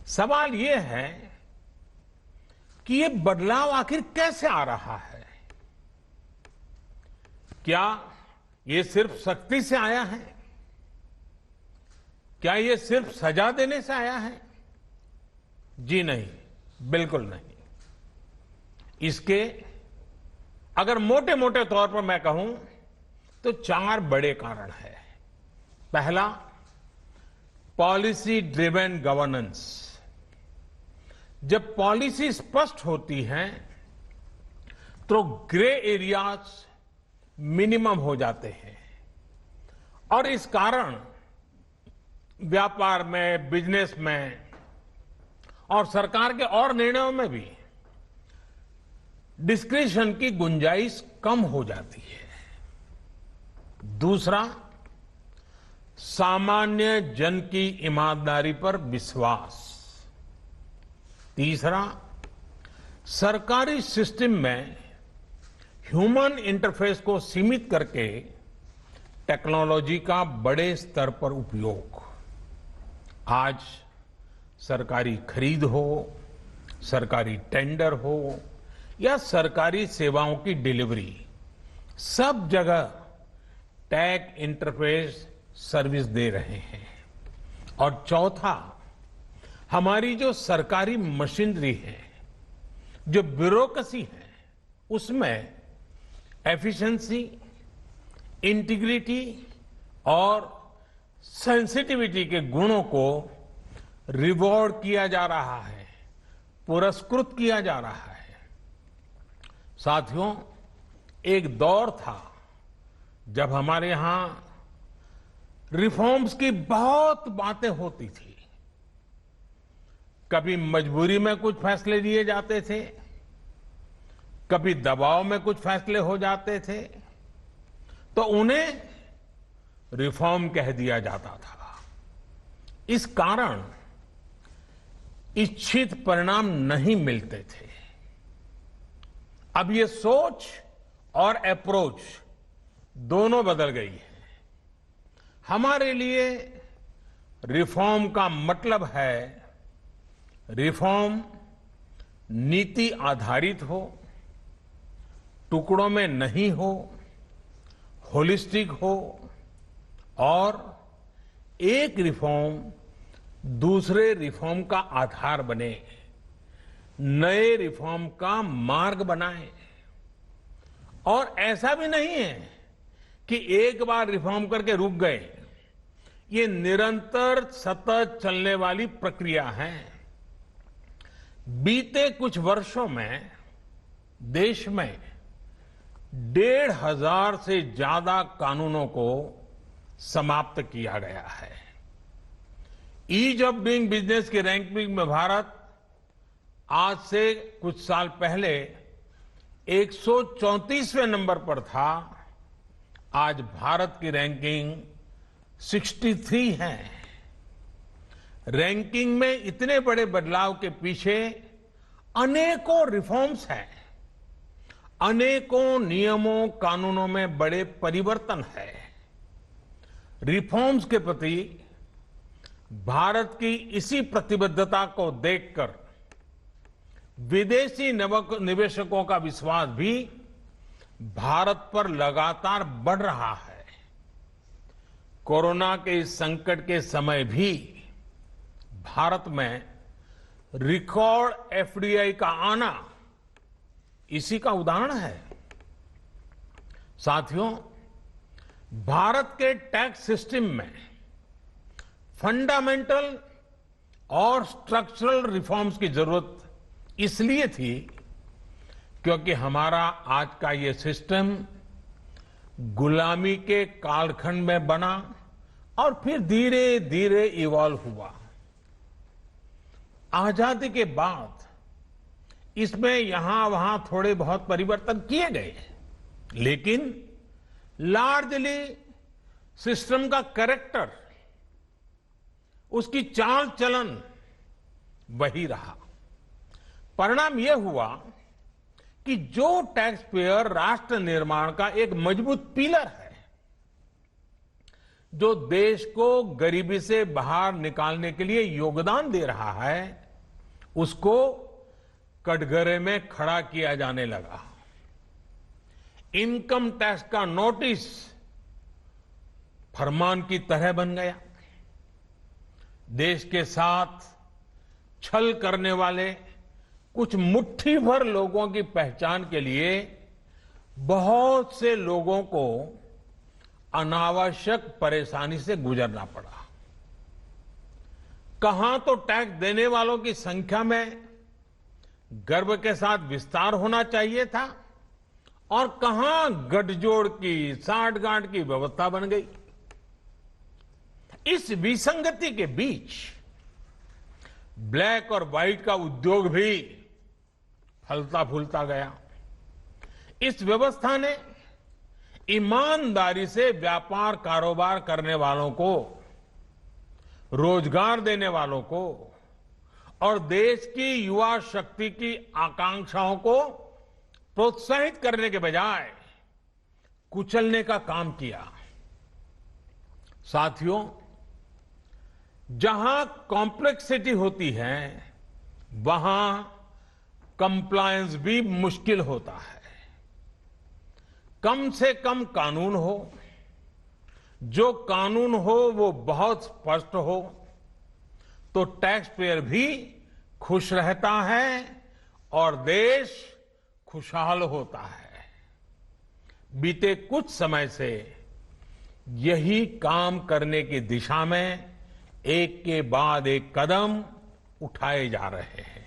सवाल ये है कि ये बदलाव आखिर कैसे आ रहा है। क्या ये सिर्फ सख्ती से आया है? क्या ये सिर्फ सजा देने से आया है? जी नहीं, बिल्कुल नहीं। इसके अगर मोटे मोटे तौर पर मैं कहूं तो 4 बड़े कारण हैं। पहला, पॉलिसी ड्रिवन गवर्नेंस। जब पॉलिसी स्पष्ट होती है तो ग्रे एरियाज मिनिमम हो जाते हैं और इस कारण व्यापार में, बिजनेस में और सरकार के और निर्णयों में भी डिस्क्रिशन की गुंजाइश कम हो जाती है। दूसरा, सामान्य जन की ईमानदारी पर विश्वास। तीसरा, सरकारी सिस्टम में ह्यूमन इंटरफेस को सीमित करके टेक्नोलॉजी का बड़े स्तर पर उपयोग। आज सरकारी खरीद हो, सरकारी टेंडर हो या सरकारी सेवाओं की डिलीवरी, सब जगह टैग इंटरफेस सर्विस दे रहे हैं। और चौथा, हमारी जो सरकारी मशीनरी है, जो ब्यूरोक्रेसी है, उसमें एफिशिएंसी, इंटीग्रिटी और सेंसिटिविटी के गुणों को रिवॉर्ड किया जा रहा है, पुरस्कृत किया जा रहा है। साथियों, एक दौर था जब हमारे यहां रिफॉर्म्स की बहुत बातें होती थी। कभी मजबूरी में कुछ फैसले लिए जाते थे, कभी दबाव में कुछ फैसले हो जाते थे, तो उन्हें रिफॉर्म कह दिया जाता था। इस कारण इच्छित परिणाम नहीं मिलते थे। अब ये सोच और अप्रोच दोनों बदल गई है। हमारे लिए रिफॉर्म का मतलब है रिफॉर्म नीति आधारित हो, टुकड़ों में नहीं हो, होलिस्टिक हो और एक रिफॉर्म दूसरे रिफॉर्म का आधार बने, नए रिफॉर्म का मार्ग बनाए। और ऐसा भी नहीं है कि एक बार रिफॉर्म करके रुक गए। ये निरंतर सतत चलने वाली प्रक्रिया है। बीते कुछ वर्षों में देश में 1,500 से ज्यादा कानूनों को समाप्त किया गया है। ईज ऑफ डूइंग बिजनेस की रैंकिंग में भारत आज से कुछ साल पहले 134वें नंबर पर था। आज भारत की रैंकिंग 63 है। रैंकिंग में इतने बड़े बदलाव के पीछे अनेकों रिफॉर्म्स हैं, अनेकों नियमों कानूनों में बड़े परिवर्तन है। रिफॉर्म्स के प्रति भारत की इसी प्रतिबद्धता को देखकर विदेशी निवेशकों का विश्वास भी भारत पर लगातार बढ़ रहा है। कोरोना के इस संकट के समय भी भारत में रिकॉर्ड एफडीआई का आना इसी का उदाहरण है। साथियों, भारत के टैक्स सिस्टम में फंडामेंटल और स्ट्रक्चरल रिफॉर्म्स की जरूरत इसलिए थी क्योंकि हमारा आज का ये सिस्टम गुलामी के कालखंड में बना और फिर धीरे धीरे इवॉल्व हुआ। आजादी के बाद इसमें यहां वहां थोड़े बहुत परिवर्तन किए गए, लेकिन लार्जली सिस्टम का कैरेक्टर, उसकी चाल चलन वही रहा। परिणाम यह हुआ कि जो टैक्स पेयर राष्ट्र निर्माण का एक मजबूत पिलर है, जो देश को गरीबी से बाहर निकालने के लिए योगदान दे रहा है, उसको कटघरे में खड़ा किया जाने लगा। इनकम टैक्स का नोटिस फरमान की तरह बन गया। देश के साथ छल करने वाले कुछ मुट्ठी भर लोगों की पहचान के लिए बहुत से लोगों को अनावश्यक परेशानी से गुजरना पड़ा। कहां तो टैक्स देने वालों की संख्या में गर्व के साथ विस्तार होना चाहिए था और कहां गठजोड़ की साठगांठ की व्यवस्था बन गई। इस विसंगति के बीच ब्लैक और व्हाइट का उद्योग भी फलता फूलता गया। इस व्यवस्था ने ईमानदारी से व्यापार कारोबार करने वालों को, रोजगार देने वालों को और देश की युवा शक्ति की आकांक्षाओं को प्रोत्साहित करने के बजाय कुचलने का काम किया। साथियों, जहां कॉम्प्लेक्सिटी होती है, वहां कंप्लायंस भी मुश्किल होता है। कम से कम कानून हो, जो कानून हो वो बहुत स्पष्ट हो, तो टैक्स पेयर भी खुश रहता है और देश खुशहाल होता है। बीते कुछ समय से यही काम करने की दिशा में एक के बाद एक कदम उठाए जा रहे हैं।